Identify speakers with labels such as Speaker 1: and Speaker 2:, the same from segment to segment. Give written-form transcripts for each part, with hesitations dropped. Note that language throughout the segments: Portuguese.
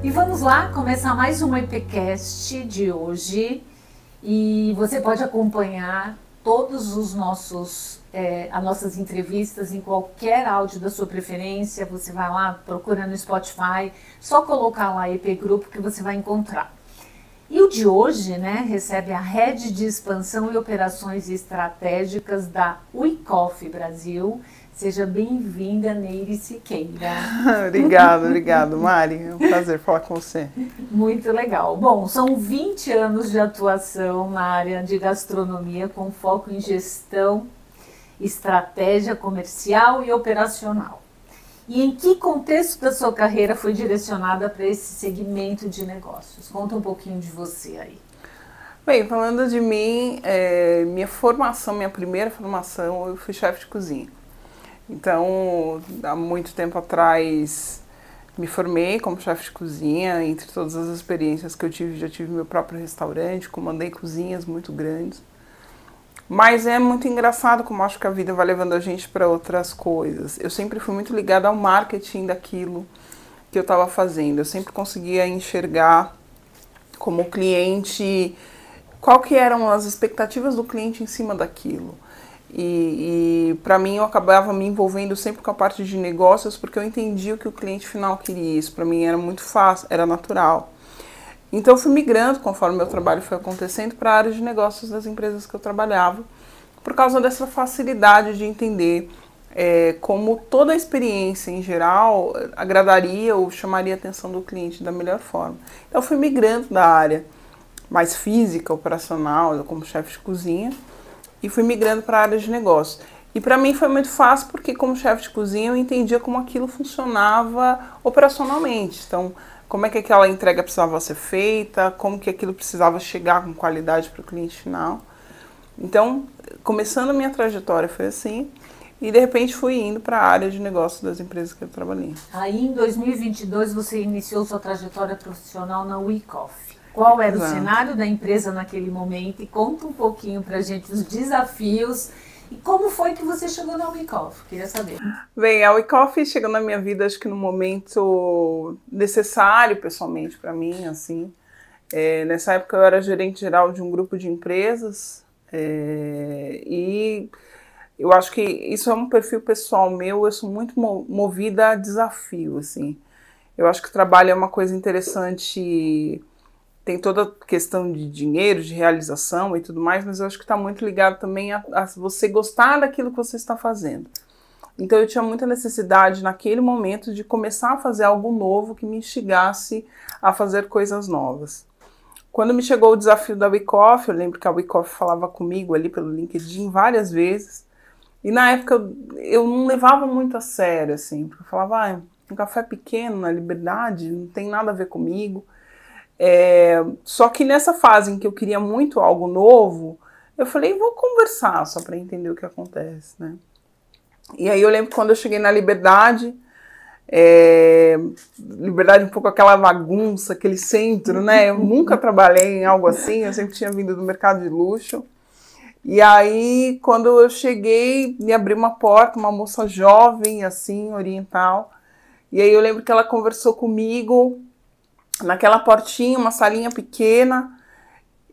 Speaker 1: E vamos lá começar mais um EPcast de hoje. E você pode acompanhar todos os as nossas entrevistas em qualquer áudio da sua preferência. Você vai lá, procura no Spotify, só colocar lá EP Grupo que você vai encontrar. E o de hoje, recebe a Head de Expansão e Operações Estratégicas da Wyckoff Brasil. Seja bem-vinda, Neire Siqueira.
Speaker 2: Obrigado, Mari. É um prazer falar com você.
Speaker 1: Muito legal. Bom, são 20 anos de atuação na área de gastronomia com foco em gestão, estratégia comercial e operacional. E em que contexto da sua carreira foi direcionada para esse segmento de negócios? Conta um pouquinho de você aí.
Speaker 2: Bem, falando de mim, minha primeira formação, eu fui chefe de cozinha. Então, há muito tempo atrás, me formei como chefe de cozinha. Entre todas as experiências que eu tive, já tive meu próprio restaurante, comandei cozinhas muito grandes. Mas é muito engraçado como acho que a vida vai levando a gente para outras coisas. Eu sempre fui muito ligada ao marketing daquilo que eu estava fazendo. Eu sempre conseguia enxergar como cliente, qual que eram as expectativas do cliente em cima daquilo. E para mim eu acabava me envolvendo sempre com a parte de negócios porque eu entendia o que o cliente final queria. Isso para mim era muito fácil, era natural. Então eu fui migrando conforme meu trabalho foi acontecendo para a área de negócios das empresas que eu trabalhava, por causa dessa facilidade de entender como toda a experiência em geral agradaria ou chamaria a atenção do cliente da melhor forma. Então eu fui migrando da área mais física, operacional, como chefe de cozinha, e fui migrando para a área de negócios. E para mim foi muito fácil porque como chefe de cozinha eu entendia como aquilo funcionava operacionalmente. Então, como é que aquela entrega precisava ser feita, como que aquilo precisava chegar com qualidade para o cliente final. Então, começando a minha trajetória foi assim, e de repente fui indo para a área de negócios das empresas que eu trabalhei.
Speaker 1: Aí em 2022 você iniciou sua trajetória profissional na Wyckoff. Qual era o cenário da empresa naquele momento? E conta um pouquinho pra gente os desafios e como foi que você chegou na Wyckoff? Queria saber.
Speaker 2: Bem, a Wyckoff chegou na minha vida acho que no momento necessário pessoalmente para mim, assim. Nessa época eu era gerente geral de um grupo de empresas e eu acho que isso é um perfil pessoal meu, eu sou muito movida a desafio, assim. Eu acho que o trabalho é uma coisa interessante. Tem toda a questão de dinheiro, de realização e tudo mais, mas eu acho que está muito ligado também a você gostar daquilo que você está fazendo. Então eu tinha muita necessidade naquele momento de começar a fazer algo novo que me instigasse a fazer coisas novas. Quando me chegou o desafio da Wyckoff, eu lembro que a Wyckoff falava comigo ali pelo LinkedIn várias vezes, e na época eu não levava muito a sério, assim, porque eu falava, um café pequeno na Liberdade, não tem nada a ver comigo. Só que nessa fase em que eu queria muito algo novo, eu falei, vou conversar só para entender o que acontece, né? E aí eu lembro quando eu cheguei na Liberdade, Liberdade um pouco aquela bagunça, aquele centro, né? Eu nunca trabalhei em algo assim, eu sempre tinha vindo do mercado de luxo. E aí quando eu cheguei, me abriu uma porta, uma moça jovem, assim, oriental. E aí eu lembro que ela conversou comigo naquela portinha, uma salinha pequena,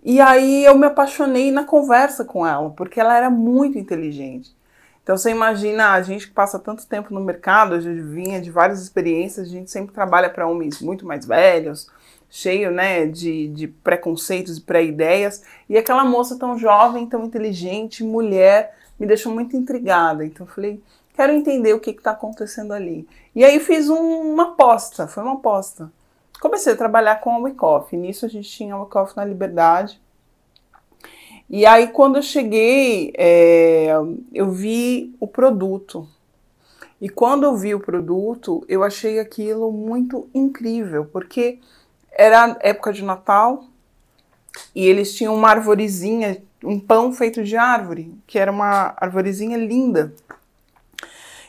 Speaker 2: e aí eu me apaixonei na conversa com ela, porque ela era muito inteligente. Então você imagina, a gente que passa tanto tempo no mercado, a gente vinha de várias experiências, a gente sempre trabalha para homens muito mais velhos, cheio, de preconceitos e pré-ideias, e aquela moça tão jovem, tão inteligente, mulher, me deixou muito intrigada. Então eu falei, quero entender o que está acontecendo ali. E aí fiz uma aposta, foi uma aposta. Comecei a trabalhar com a Wyckoff. Nisso a gente tinha a Wyckoff na Liberdade. E aí quando eu cheguei, eu vi o produto. E quando eu vi o produto, eu achei aquilo muito incrível, porque era época de Natal e eles tinham uma arvorezinha, um pão feito de árvore, que era uma arvorezinha linda.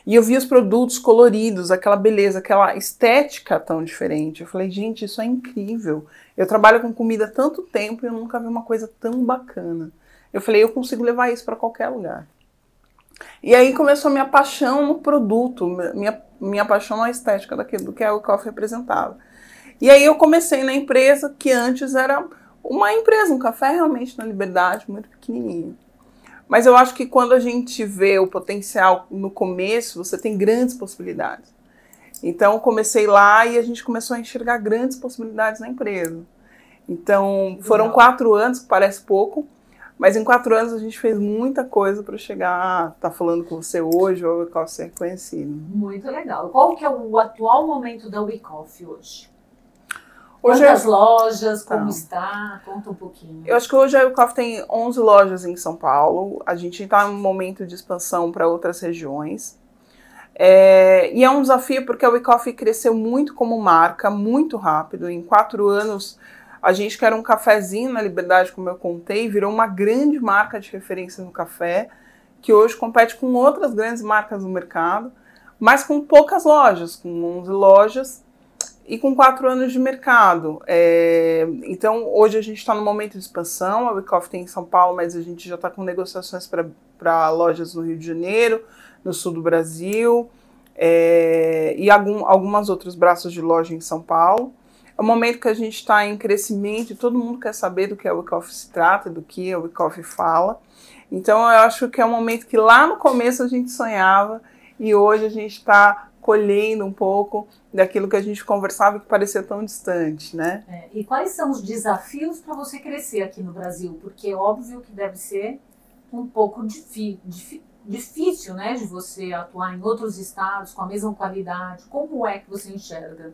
Speaker 2: E eu vi os produtos coloridos, aquela beleza, aquela estética tão diferente. Eu falei, gente, isso é incrível. Eu trabalho com comida há tanto tempo e eu nunca vi uma coisa tão bacana. Eu falei, eu consigo levar isso para qualquer lugar. E aí começou a minha paixão no produto, minha paixão na estética daquilo que a Wyckoff representava. E aí eu comecei na empresa que antes era uma empresa, um café realmente na Liberdade, muito pequenininho. Mas eu acho que quando a gente vê o potencial no começo, você tem grandes possibilidades. Então eu comecei lá e a gente começou a enxergar grandes possibilidades na empresa. Então foram 4 anos, que parece pouco, mas em 4 anos a gente fez muita coisa para chegar a estar falando com você hoje ou o ser reconhecido.
Speaker 1: Muito legal. Qual que é o atual momento da WeCoffee hoje?
Speaker 2: Hoje
Speaker 1: quantas lojas, como está? Conta um pouquinho.
Speaker 2: Eu acho que hoje a WeCoffee tem 11 lojas em São Paulo. A gente está em um momento de expansão para outras regiões. E é um desafio porque a WeCoffee cresceu muito como marca, muito rápido. Em 4 anos, a gente que era um cafezinho na Liberdade, como eu contei, virou uma grande marca de referência no café, que hoje compete com outras grandes marcas no mercado, mas com poucas lojas, com 11 lojas, e com 4 anos de mercado. Então, hoje a gente está no momento de expansão, a WeCoffee tem em São Paulo, mas a gente já está com negociações para lojas no Rio de Janeiro, no sul do Brasil, e algumas outros braços de loja em São Paulo. É um momento que a gente está em crescimento e todo mundo quer saber do que a WeCoffee se trata, do que a WeCoffee fala. Então, eu acho que é um momento que lá no começo a gente sonhava e hoje a gente está colhendo um pouco daquilo que a gente conversava e que parecia tão distante, né?
Speaker 1: E quais são os desafios para você crescer aqui no Brasil? Porque é óbvio que deve ser um pouco difícil, né, de você atuar em outros estados com a mesma qualidade. Como é que você enxerga?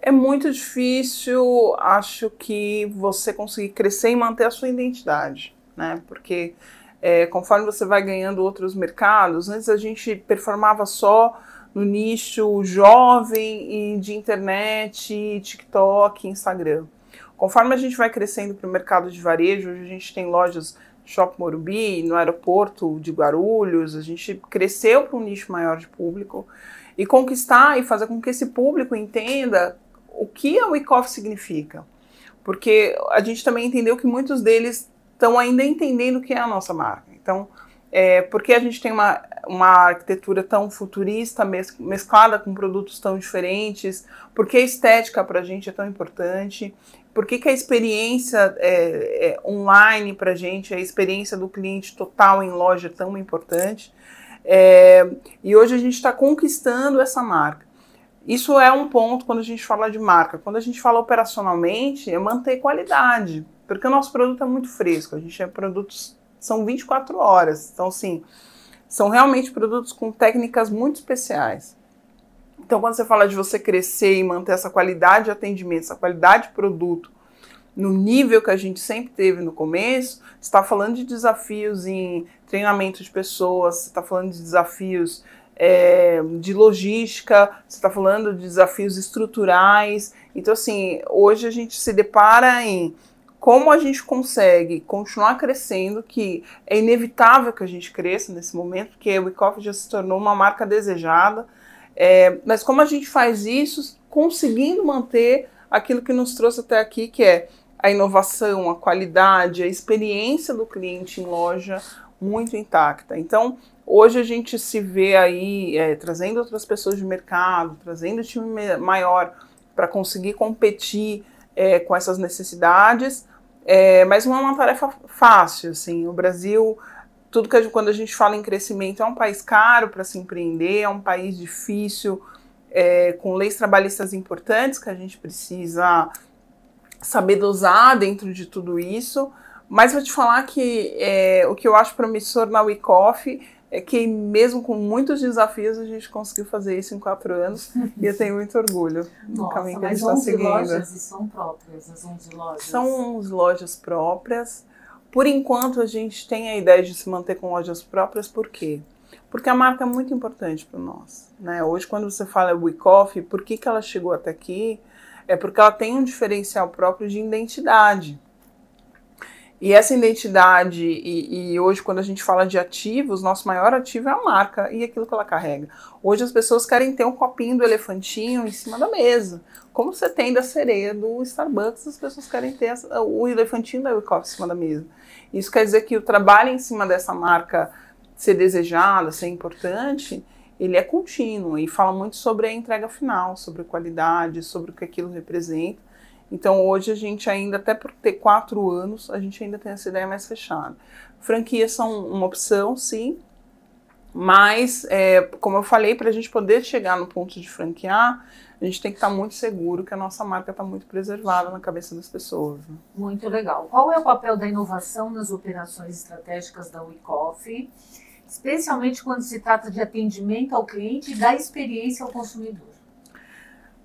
Speaker 2: É muito difícil, acho que você conseguir crescer e manter a sua identidade, né? Porque conforme você vai ganhando outros mercados, antes a gente performava só no nicho jovem e de internet, TikTok, Instagram. Conforme a gente vai crescendo para o mercado de varejo, hoje a gente tem lojas Shopping Morumbi, no aeroporto de Guarulhos, a gente cresceu para um nicho maior de público e conquistar e fazer com que esse público entenda o que a WeCoffee significa. Porque a gente também entendeu que muitos deles estão ainda entendendo o que é a nossa marca. Então, porque a gente tem uma arquitetura tão futurista, mesclada com produtos tão diferentes, porque a estética para a gente é tão importante, por que a experiência online para a gente, a experiência do cliente total em loja é tão importante. E hoje a gente está conquistando essa marca. Isso é um ponto quando a gente fala de marca. Quando a gente fala operacionalmente, é manter qualidade, porque o nosso produto é muito fresco, a gente tem produtos, são 24 horas, então assim, são realmente produtos com técnicas muito especiais. Então quando você fala de você crescer e manter essa qualidade de atendimento, essa qualidade de produto, no nível que a gente sempre teve no começo, você está falando de desafios em treinamento de pessoas, você está falando de desafios de logística, você está falando de desafios estruturais. Então, assim, hoje a gente se depara em como a gente consegue continuar crescendo, que é inevitável que a gente cresça nesse momento, porque a WeCoffee já se tornou uma marca desejada, mas como a gente faz isso conseguindo manter aquilo que nos trouxe até aqui, que é a inovação, a qualidade, a experiência do cliente em loja muito intacta. Então, hoje a gente se vê aí trazendo outras pessoas de mercado, trazendo time maior para conseguir competir com essas necessidades, mas não é uma tarefa fácil. Assim. O Brasil, quando a gente fala em crescimento, é um país caro para se empreender, é um país difícil, com leis trabalhistas importantes que a gente precisa saber dosar dentro de tudo isso. Mas vou te falar que o que eu acho promissor na WeCoffee é que mesmo com muitos desafios a gente conseguiu fazer isso em 4 anos e eu tenho muito orgulho do caminho que a gente está seguindo.
Speaker 1: Mas 11 lojas são próprias, as 11 lojas?
Speaker 2: São 11 lojas próprias. Por enquanto a gente tem a ideia de se manter com lojas próprias, por quê? Porque a marca é muito importante para nós, né? Hoje quando você fala WeCoffee, por que ela chegou até aqui? É porque ela tem um diferencial próprio de identidade. E essa identidade, e hoje quando a gente fala de ativos, nosso maior ativo é a marca e aquilo que ela carrega. Hoje as pessoas querem ter um copinho do elefantinho em cima da mesa. Como você tem da sereia do Starbucks, as pessoas querem ter o elefantinho da WeCoffee em cima da mesa. Isso quer dizer que o trabalho em cima dessa marca ser desejada, ser importante, ele é contínuo e fala muito sobre a entrega final, sobre qualidade, sobre o que aquilo representa. Então hoje a gente ainda, até por ter 4 anos, a gente ainda tem essa ideia mais fechada. Franquias são uma opção, sim, mas, como eu falei, para a gente poder chegar no ponto de franquear, a gente tem que estar muito seguro que a nossa marca está muito preservada na cabeça das pessoas. Né?
Speaker 1: Muito legal. Qual é o papel da inovação nas operações estratégicas da WeCoffee, especialmente quando se trata de atendimento ao cliente e da experiência ao consumidor?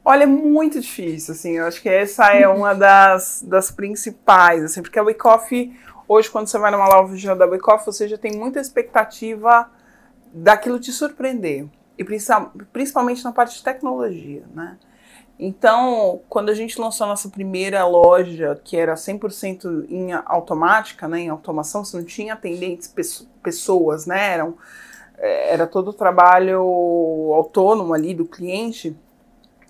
Speaker 2: Olha, é muito difícil, assim, eu acho que essa é uma das principais, assim, porque a WeCoffee, hoje, quando você vai numa loja da WeCoffee, você já tem muita expectativa daquilo te surpreender, e principalmente na parte de tecnologia, né? Então, quando a gente lançou a nossa primeira loja, que era 100% em automática, né, em automação, você não tinha atendentes pessoas, né, era todo o trabalho autônomo ali do cliente,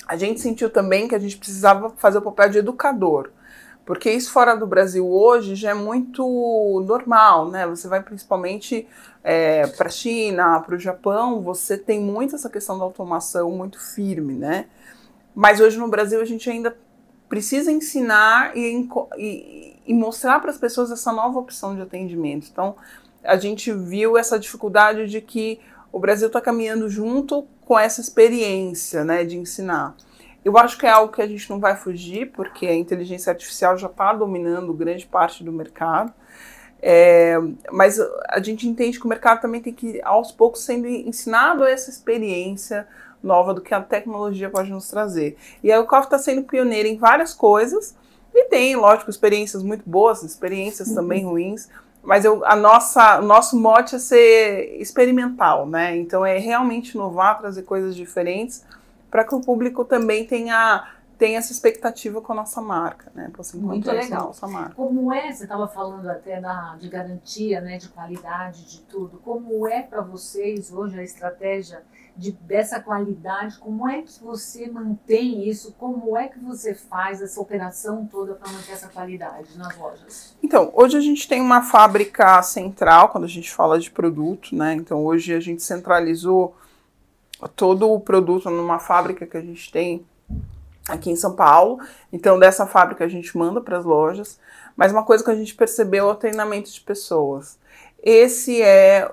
Speaker 2: a gente sentiu também que a gente precisava fazer o papel de educador, porque isso fora do Brasil hoje já é muito normal, né? Você vai principalmente para a China, para o Japão, você tem muito essa questão da automação muito firme, né? Mas hoje no Brasil a gente ainda precisa ensinar e mostrar para as pessoas essa nova opção de atendimento. Então, a gente viu essa dificuldade de que o Brasil está caminhando junto com essa experiência, né, de ensinar. Eu acho que é algo que a gente não vai fugir, porque a inteligência artificial já está dominando grande parte do mercado, mas a gente entende que o mercado também tem que, aos poucos, sendo ensinado essa experiência nova do que a tecnologia pode nos trazer. E a WeCoffee está sendo pioneira em várias coisas, e tem, lógico, experiências muito boas, experiências também ruins, mas nosso mote é ser experimental, né? Então é realmente inovar, trazer coisas diferentes, para que o público também tenha essa expectativa com a nossa marca, né?
Speaker 1: Muito legal.
Speaker 2: Nossa marca.
Speaker 1: Como você estava falando até de garantia, né, de qualidade, de tudo. Como é para vocês hoje a estratégia dessa qualidade? Como é que você mantém isso? Como é que você faz essa operação toda para manter essa qualidade nas lojas?
Speaker 2: Então, hoje a gente tem uma fábrica central, quando a gente fala de produto, né? Então, hoje a gente centralizou todo o produto numa fábrica que a gente tem aqui em São Paulo. Então, dessa fábrica a gente manda para as lojas. Mas uma coisa que a gente percebeu é o treinamento de pessoas. Esse é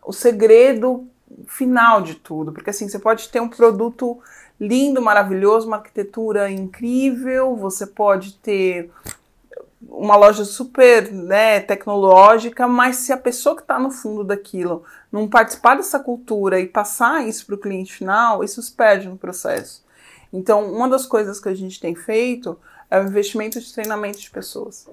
Speaker 2: o segredo final de tudo, porque assim, você pode ter um produto lindo, maravilhoso, uma arquitetura incrível, você pode ter uma loja super, né, tecnológica, mas se a pessoa que está no fundo daquilo não participar dessa cultura e passar isso para o cliente final, isso se perde no processo. Então, uma das coisas que a gente tem feito é o investimento de treinamento de pessoas.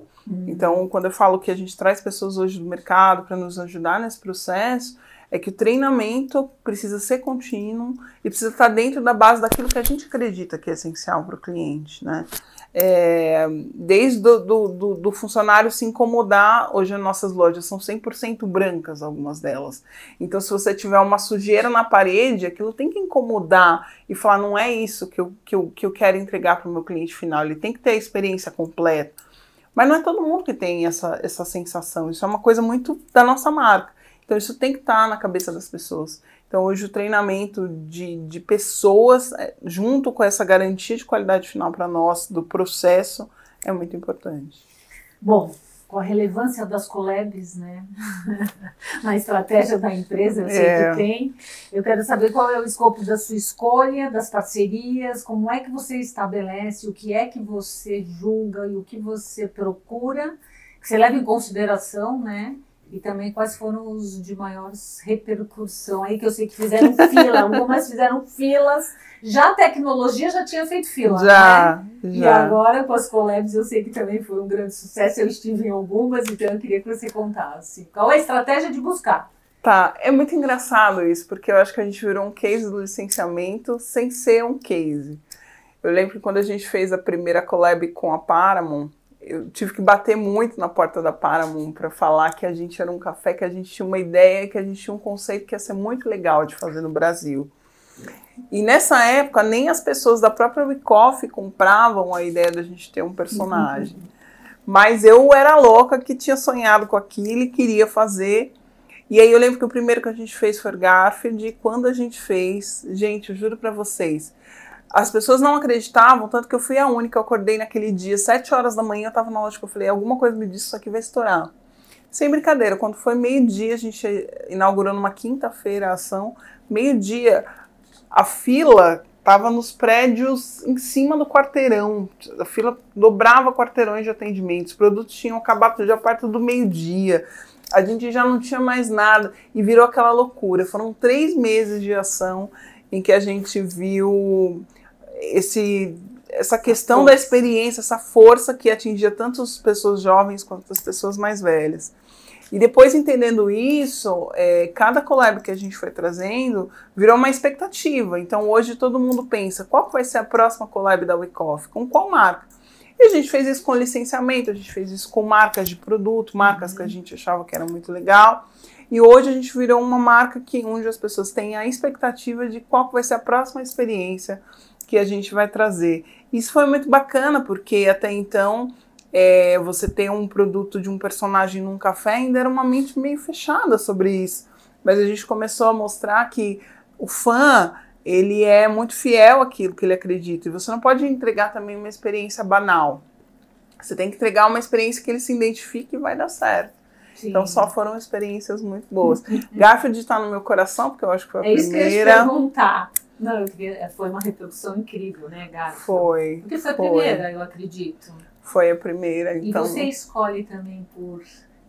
Speaker 2: Então, quando eu falo que a gente traz pessoas hoje do mercado para nos ajudar nesse processo, é que o treinamento precisa ser contínuo e precisa estar dentro da base daquilo que a gente acredita que é essencial para o cliente, né? Desde do funcionário se incomodar, hoje as nossas lojas são 100% brancas, algumas delas. Então, se você tiver uma sujeira na parede, aquilo tem que incomodar e falar, não é isso que eu quero entregar para o meu cliente final, ele tem que ter a experiência completa. Mas não é todo mundo que tem essa sensação, isso é uma coisa muito da nossa marca. Então, isso tem que estar na cabeça das pessoas. Então, hoje o treinamento de pessoas, junto com essa garantia de qualidade final para nós, do processo, é muito importante.
Speaker 1: Bom, com a relevância das collabs, né, na estratégia da empresa, eu sei que tem. Eu quero saber qual é o escopo da sua escolha, das parcerias, como é que você estabelece, o que é que você julga e o que você procura, que você leva em consideração, né? E também quais foram os de maiores repercussão aí, que eu sei que fizeram fila, algumas fizeram filas, já a tecnologia já tinha feito fila, né? E agora com as collabs eu sei que também foi um grande sucesso, eu estive em algumas, então eu queria que você contasse. Qual é a estratégia de buscar?
Speaker 2: Tá, é muito engraçado isso, porque eu acho que a gente virou um case do licenciamento sem ser um case. Eu lembro que quando a gente fez a primeira collab com a Paramount, eu tive que bater muito na porta da Paramount para falar que a gente era um café, que a gente tinha uma ideia, que a gente tinha um conceito que ia ser muito legal de fazer no Brasil. E nessa época, nem as pessoas da própria WeCoffee compravam a ideia da gente ter um personagem. Mas eu era louca que tinha sonhado com aquilo e queria fazer. E aí eu lembro que o primeiro que a gente fez foi Garfield, e quando a gente fez, gente, eu juro pra vocês, as pessoas não acreditavam, tanto que eu fui a única, eu acordei naquele dia, 7 horas da manhã, eu tava na loja, eu falei, alguma coisa me disse, isso aqui vai estourar. Sem brincadeira, quando foi meio-dia, a gente inaugurou numa quinta-feira a ação, meio-dia, a fila estava nos prédios em cima do quarteirão, a fila dobrava quarteirões de atendimento, os produtos tinham acabado já perto do meio-dia, a gente já não tinha mais nada e virou aquela loucura. Foram 3 meses de ação em que a gente viu essa questão da experiência, essa força que atingia tanto as pessoas jovens quanto as pessoas mais velhas. E depois, entendendo isso, cada collab que a gente foi trazendo virou uma expectativa. Então, hoje todo mundo pensa, qual vai ser a próxima collab da WeCoffee? Com qual marca? E a gente fez isso com licenciamento, a gente fez isso com marcas de produto, marcas que a gente achava que era muito legal. E hoje a gente virou uma marca onde as pessoas têm a expectativa de qual vai ser a próxima experiência que a gente vai trazer. Isso foi muito bacana, porque até então você ter um produto de um personagem num café ainda era uma mente meio fechada sobre isso. Mas a gente começou a mostrar que o fã, ele é muito fiel àquilo que ele acredita. E você não pode entregar também uma experiência banal. Você tem que entregar uma experiência que ele se identifique e vai dar certo. Sim. Então só foram experiências muito boas. Garfield está no meu coração, porque eu acho que foi a primeira.
Speaker 1: Isso que eu ia te perguntar. Não, foi uma reprodução incrível, né, Garfield?
Speaker 2: Foi.
Speaker 1: Porque foi a primeira, eu acredito.
Speaker 2: Foi a primeira, então.
Speaker 1: E você escolhe também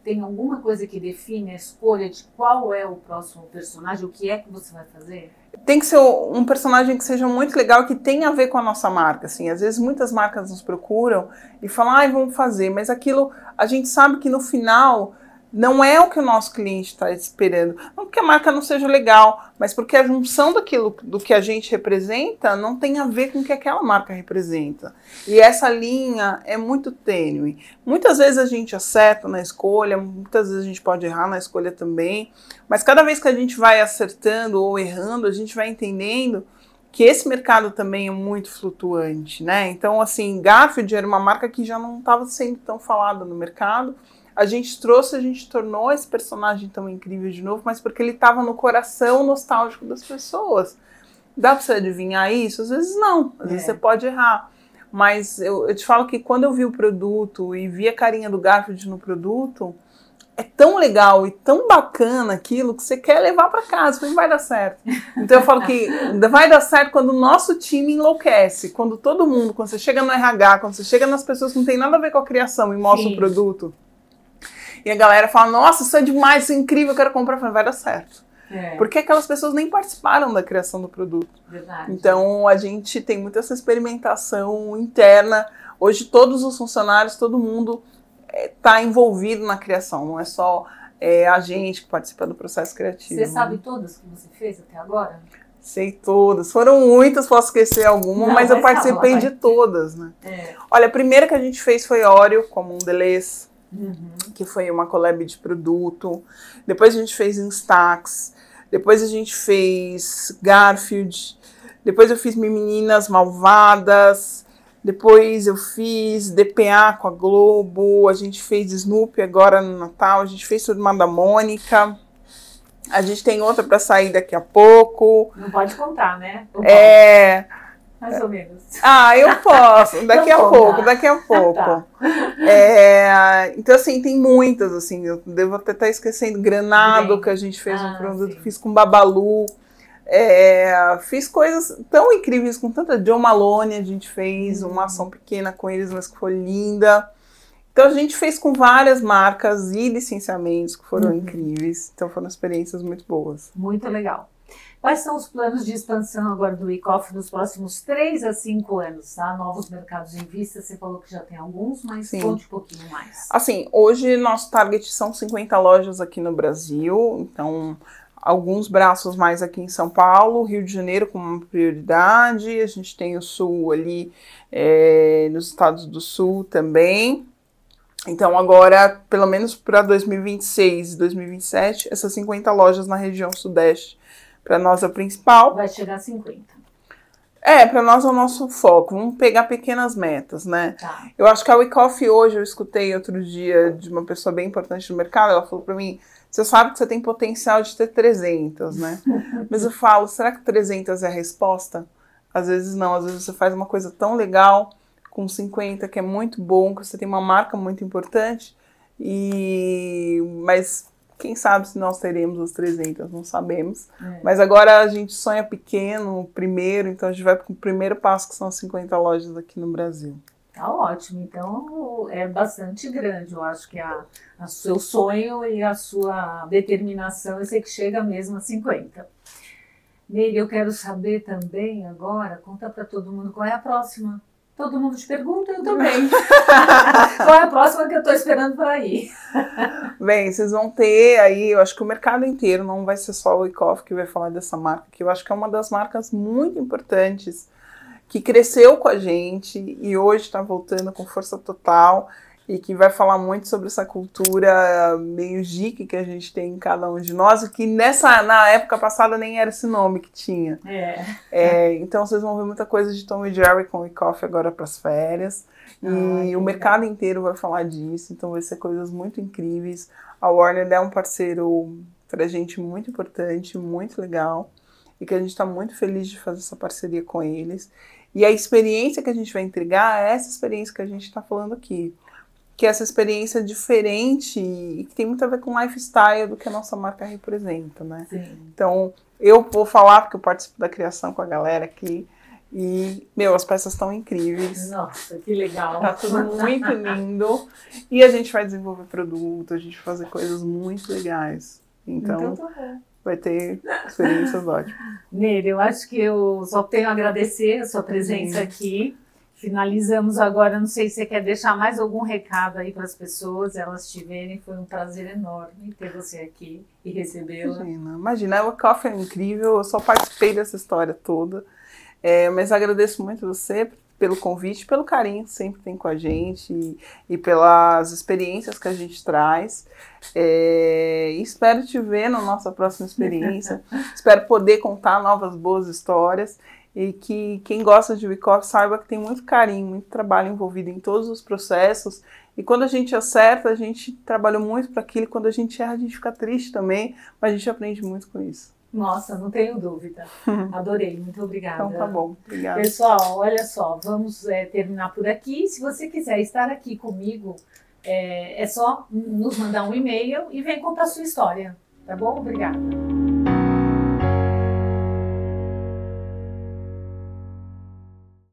Speaker 1: tem alguma coisa que define a escolha de qual é o próximo personagem, o que é que você vai fazer?
Speaker 2: Tem que ser um personagem que seja muito legal, que tenha a ver com a nossa marca, assim. Às vezes muitas marcas nos procuram e falam, vamos fazer, mas aquilo, a gente sabe que no final não é o que o nosso cliente está esperando. Não porque a marca não seja legal, mas porque a junção do que a gente representa não tem a ver com o que aquela marca representa. E essa linha é muito tênue. Muitas vezes a gente acerta na escolha, muitas vezes a gente pode errar na escolha também, mas cada vez que a gente vai acertando ou errando, a gente vai entendendo que esse mercado também é muito flutuante, né? Então, assim, Garfield era uma marca que já não estava sendo tão falada no mercado. A gente tornou esse personagem tão incrível de novo, mas porque ele estava no coração nostálgico das pessoas. Dá para você adivinhar isso? Às vezes não, às vezes você pode errar. Mas eu te falo que quando eu vi o produto e vi a carinha do Garfield no produto, é tão legal e tão bacana aquilo que você quer levar para casa, vai dar certo. Então eu falo que vai dar certo quando o nosso time enlouquece, quando todo mundo, quando você chega no RH, quando você chega nas pessoas que não tem nada a ver com a criação e mostra o produto, e a galera fala, nossa, isso é demais, isso é incrível, eu quero comprar. Eu falo, vai dar certo. Porque aquelas pessoas nem participaram da criação do produto.
Speaker 1: Verdade.
Speaker 2: Então, a gente tem muita essa experimentação interna. Hoje, todos os funcionários, todo mundo está envolvido na criação. Não é só a gente que participa do processo criativo.
Speaker 1: Você sabe todas que você fez até agora?
Speaker 2: Sei todas. Foram muitas, posso esquecer alguma, mas eu participei de todas, né? Olha, a primeira que a gente fez foi Oreo, como um Deleuze. Que foi uma collab de produto. Depois a gente fez Instax. Depois a gente fez Garfield. Depois eu fiz Meninas Malvadas. Depois eu fiz DPA com a Globo. A gente fez Snoopy agora no Natal. A gente fez Turma da Mônica. A gente tem outra para sair daqui a pouco.
Speaker 1: Não pode contar, né? Mais ou menos.
Speaker 2: Eu posso, daqui a pouco. Tá. Então, assim, tem muitas, assim, eu devo até estar esquecendo, Granado, que a gente fez um produto, fiz com Babalu, fiz coisas tão incríveis, com tanta John Malone, a gente fez uma ação pequena com eles, mas que foi linda. Então, a gente fez com várias marcas e licenciamentos que foram incríveis, então foram experiências muito boas.
Speaker 1: Muito legal. Quais são os planos de expansão agora do WeCoffee nos próximos 3 a 5 anos? Tá? Novos mercados em vista, você falou que já tem alguns, mas conte um pouquinho mais.
Speaker 2: Assim, hoje nosso target são 50 lojas aqui no Brasil, então alguns braços mais aqui em São Paulo, Rio de Janeiro como uma prioridade, a gente tem o Sul ali, nos estados do Sul também. Então agora, pelo menos para 2026 e 2027, essas 50 lojas na região Sudeste. Para nós é o principal.
Speaker 1: Vai chegar a 50.
Speaker 2: Para nós é o nosso foco. Vamos pegar pequenas metas, né?
Speaker 1: Tá.
Speaker 2: Eu acho que a WeCoffee hoje, eu escutei outro dia de uma pessoa bem importante no mercado, ela falou para mim, Você sabe que você tem potencial de ter 300, né? Mas eu falo, será que 300 é a resposta? Às vezes não, às vezes você faz uma coisa tão legal com 50 que é muito bom, que você tem uma marca muito importante, mas quem sabe se nós teremos os 300, não sabemos. Mas agora a gente sonha pequeno, primeiro, então a gente vai para o primeiro passo, que são as 50 lojas aqui no Brasil.
Speaker 1: Tá ótimo, então é bastante grande, eu acho que o seu sonho e a sua determinação, eu sei que chega mesmo a 50. Nery, eu quero saber também agora, conta para todo mundo qual é a próxima. Todo mundo te pergunta, eu também. Qual é a próxima que eu estou esperando para ir?
Speaker 2: Bem, vocês vão ter aí, eu acho que o mercado inteiro, não vai ser só o Wyckoff que vai falar dessa marca, que eu acho que é uma das marcas muito importantes, que cresceu com a gente e hoje está voltando com força total e que vai falar muito sobre essa cultura meio geek que a gente tem em cada um de nós, e que na época passada nem era esse nome que tinha. Então vocês vão ver muita coisa de Tom e Jerry com Wyckoff agora para as férias, e o mercado inteiro vai falar disso, então vai ser coisas muito incríveis. A Warner é um parceiro para a gente muito importante, muito legal, e que a gente está muito feliz de fazer essa parceria com eles. E a experiência que a gente vai entregar é essa experiência que a gente está falando aqui, que é essa experiência diferente e que tem muito a ver com o lifestyle do que a nossa marca representa, né?
Speaker 1: Sim.
Speaker 2: Então, eu vou falar, porque eu participo da criação com a galera aqui, e, as peças estão incríveis.
Speaker 1: Nossa, que legal.
Speaker 2: Tá tudo muito lindo, e a gente vai desenvolver produto, a gente vai fazer coisas muito legais. Então tá bom. Vai ter experiências ótimas.
Speaker 1: Nery, eu acho que eu só tenho a agradecer a sua presença aqui. Finalizamos agora, não sei se você quer deixar mais algum recado aí para as pessoas, elas te verem. Foi um prazer enorme ter você aqui e recebê-la.
Speaker 2: Imagina, o Wyckoff é incrível, eu só participei dessa história toda, mas agradeço muito você pelo convite, pelo carinho que sempre tem com a gente e pelas experiências que a gente traz. Espero te ver na nossa próxima experiência. Espero poder contar novas boas histórias e que quem gosta de Wyckoff saiba que tem muito carinho, muito trabalho envolvido em todos os processos. E quando a gente acerta, a gente trabalhou muito para aquilo. E quando a gente erra, a gente fica triste também, mas a gente aprende muito com isso.
Speaker 1: Nossa, não tenho dúvida. Adorei, muito obrigada.
Speaker 2: Então tá bom, obrigada.
Speaker 1: Pessoal, olha só, vamos terminar por aqui. Se você quiser estar aqui comigo, é só nos mandar um e-mail e vem contar a sua história, tá bom? Obrigada.